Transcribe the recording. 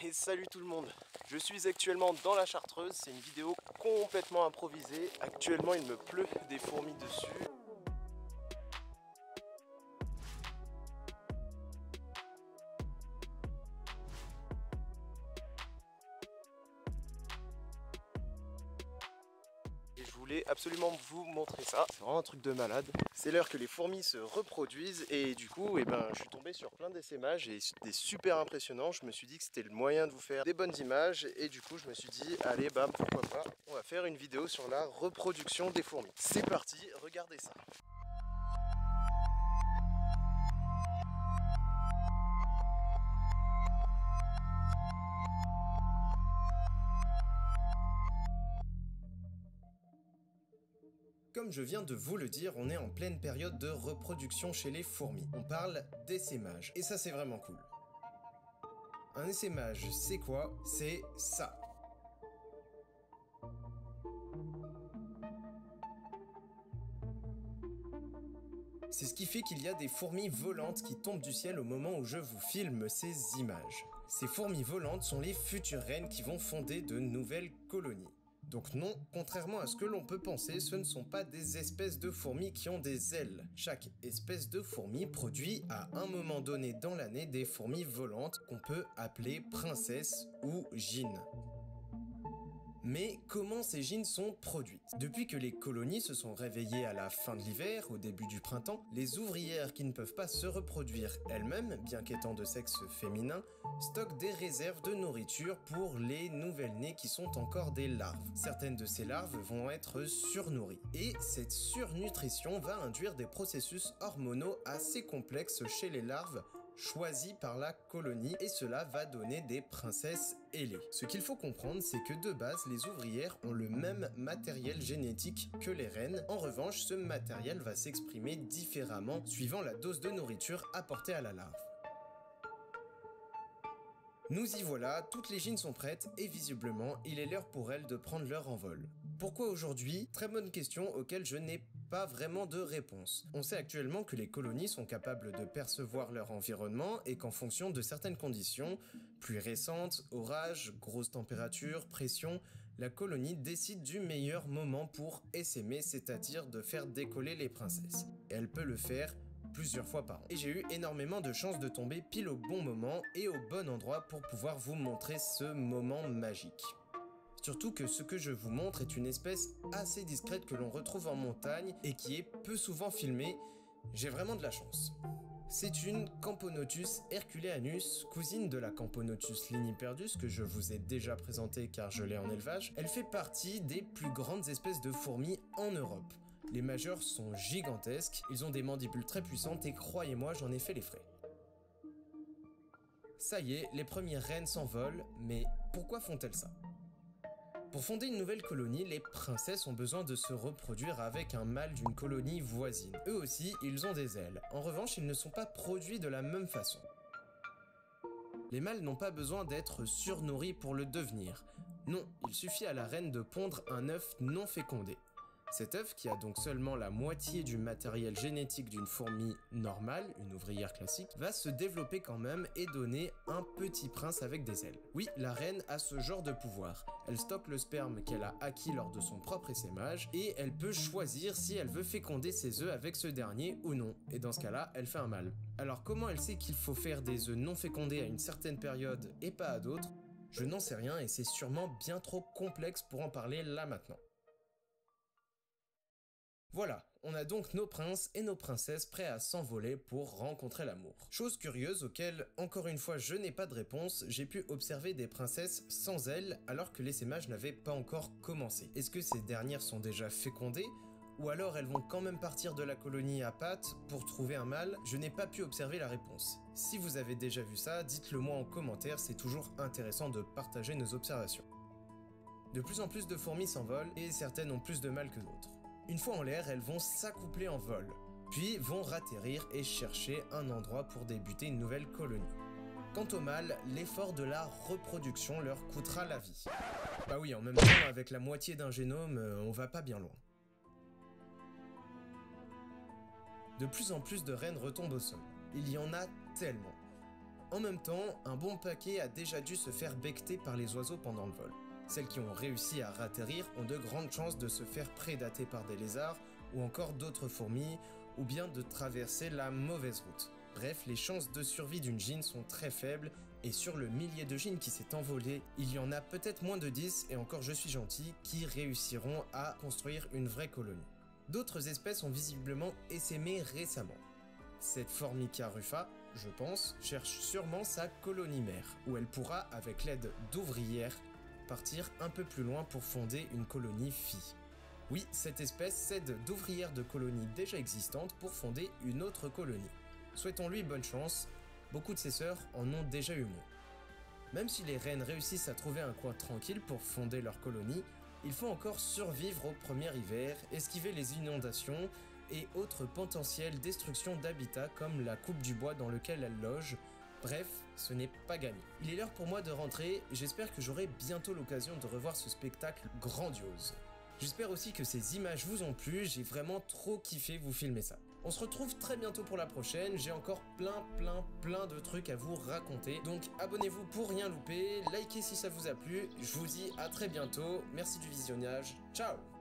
Et salut tout le monde, je suis actuellement dans la Chartreuse, c'est une vidéo complètement improvisée. Actuellement il me pleut des fourmis dessus. Et je voulais absolument vous montrer ça, c'est vraiment un truc de malade. C'est l'heure que les fourmis se reproduisent et du coup je suis tombé sur plein d'essaimages et des super impressionnants. Je me suis dit que c'était le moyen de vous faire des bonnes images et du coup je me suis dit allez pourquoi pas, on va faire une vidéo sur la reproduction des fourmis. C'est parti, regardez ça. Comme je viens de vous le dire, on est en pleine période de reproduction chez les fourmis. On parle d'essaimage. Et ça, c'est vraiment cool. Un essaimage, c'est quoi? C'est ça. C'est ce qui fait qu'il y a des fourmis volantes qui tombent du ciel au moment où je vous filme ces images. Ces fourmis volantes sont les futures reines qui vont fonder de nouvelles colonies. Donc non, contrairement à ce que l'on peut penser, ce ne sont pas des espèces de fourmis qui ont des ailes. Chaque espèce de fourmi produit à un moment donné dans l'année des fourmis volantes qu'on peut appeler princesses ou gynes. Mais comment ces gynes sont produites? Depuis que les colonies se sont réveillées à la fin de l'hiver, au début du printemps, les ouvrières qui ne peuvent pas se reproduire elles-mêmes, bien qu'étant de sexe féminin, stockent des réserves de nourriture pour les nouvelles-nées qui sont encore des larves. Certaines de ces larves vont être surnourries. Et cette surnutrition va induire des processus hormonaux assez complexes chez les larves, choisis par la colonie, et cela va donner des princesses ailées. Ce qu'il faut comprendre, c'est que de base, les ouvrières ont le même matériel génétique que les reines. En revanche, ce matériel va s'exprimer différemment suivant la dose de nourriture apportée à la larve. Nous y voilà, toutes les gynes sont prêtes et visiblement, il est l'heure pour elles de prendre leur envol. Pourquoi aujourd'hui? Très bonne question auquel je n'ai pas vraiment de réponse. On sait actuellement que les colonies sont capables de percevoir leur environnement et qu'en fonction de certaines conditions, pluies récentes, orages, grosses températures, pression, la colonie décide du meilleur moment pour essaimer, c'est-à-dire de faire décoller les princesses. Et elle peut le faire plusieurs fois par an. Et j'ai eu énormément de chance de tomber pile au bon moment et au bon endroit pour pouvoir vous montrer ce moment magique. Surtout que ce que je vous montre est une espèce assez discrète que l'on retrouve en montagne et qui est peu souvent filmée. J'ai vraiment de la chance. C'est une Camponotus herculeanus, cousine de la Camponotus liniperdus que je vous ai déjà présentée car je l'ai en élevage. Elle fait partie des plus grandes espèces de fourmis en Europe. Les majeurs sont gigantesques, ils ont des mandibules très puissantes et croyez-moi, j'en ai fait les frais. Ça y est, les premières reines s'envolent, mais pourquoi font-elles ça? Pour fonder une nouvelle colonie, les princesses ont besoin de se reproduire avec un mâle d'une colonie voisine. Eux aussi, ils ont des ailes. En revanche, ils ne sont pas produits de la même façon. Les mâles n'ont pas besoin d'être surnourris pour le devenir. Non, il suffit à la reine de pondre un œuf non fécondé. Cet œuf, qui a donc seulement la moitié du matériel génétique d'une fourmi normale, une ouvrière classique, va se développer quand même et donner un petit prince avec des ailes. Oui, la reine a ce genre de pouvoir. Elle stocke le sperme qu'elle a acquis lors de son propre essaimage et elle peut choisir si elle veut féconder ses œufs avec ce dernier ou non. Et dans ce cas-là, elle fait un mâle. Alors comment elle sait qu'il faut faire des œufs non fécondés à une certaine période et pas à d'autres? Je n'en sais rien et c'est sûrement bien trop complexe pour en parler là maintenant. Voilà, on a donc nos princes et nos princesses prêts à s'envoler pour rencontrer l'amour. Chose curieuse auquel, encore une fois, je n'ai pas de réponse, j'ai pu observer des princesses sans ailes alors que l'essaimage n'avait pas encore commencé. Est-ce que ces dernières sont déjà fécondées? Ou alors elles vont quand même partir de la colonie à pattes pour trouver un mâle? Je n'ai pas pu observer la réponse. Si vous avez déjà vu ça, dites-le moi en commentaire, c'est toujours intéressant de partager nos observations. De plus en plus de fourmis s'envolent et certaines ont plus de mâles que d'autres. Une fois en l'air, elles vont s'accoupler en vol, puis vont ratterrir et chercher un endroit pour débuter une nouvelle colonie. Quant aux mâles, l'effort de la reproduction leur coûtera la vie. Bah oui, en même temps, avec la moitié d'un génome, on va pas bien loin. De plus en plus de reines retombent au sol. Il y en a tellement. En même temps, un bon paquet a déjà dû se faire becqueter par les oiseaux pendant le vol. Celles qui ont réussi à atterrir ont de grandes chances de se faire prédater par des lézards ou encore d'autres fourmis, ou bien de traverser la mauvaise route. Bref, les chances de survie d'une gine sont très faibles, et sur le millier de gines qui s'est envolé, il y en a peut-être moins de 10, et encore je suis gentil, qui réussiront à construire une vraie colonie. D'autres espèces ont visiblement essaimé récemment. Cette Formica rufa, je pense, cherche sûrement sa colonie mère, où elle pourra, avec l'aide d'ouvrières, partir un peu plus loin pour fonder une colonie fille. Oui, cette espèce s'aide d'ouvrières de colonies déjà existantes pour fonder une autre colonie. Souhaitons-lui bonne chance, beaucoup de ses sœurs en ont déjà eu moins. Même si les reines réussissent à trouver un coin tranquille pour fonder leur colonie, il faut encore survivre au premier hiver, esquiver les inondations et autres potentielles destructions d'habitats comme la coupe du bois dans lequel elles logent. Bref, ce n'est pas gagné. Il est l'heure pour moi de rentrer, j'espère que j'aurai bientôt l'occasion de revoir ce spectacle grandiose. J'espère aussi que ces images vous ont plu, j'ai vraiment trop kiffé vous filmer ça. On se retrouve très bientôt pour la prochaine, j'ai encore plein de trucs à vous raconter. Donc abonnez-vous pour rien louper, likez si ça vous a plu, je vous dis à très bientôt, merci du visionnage, ciao!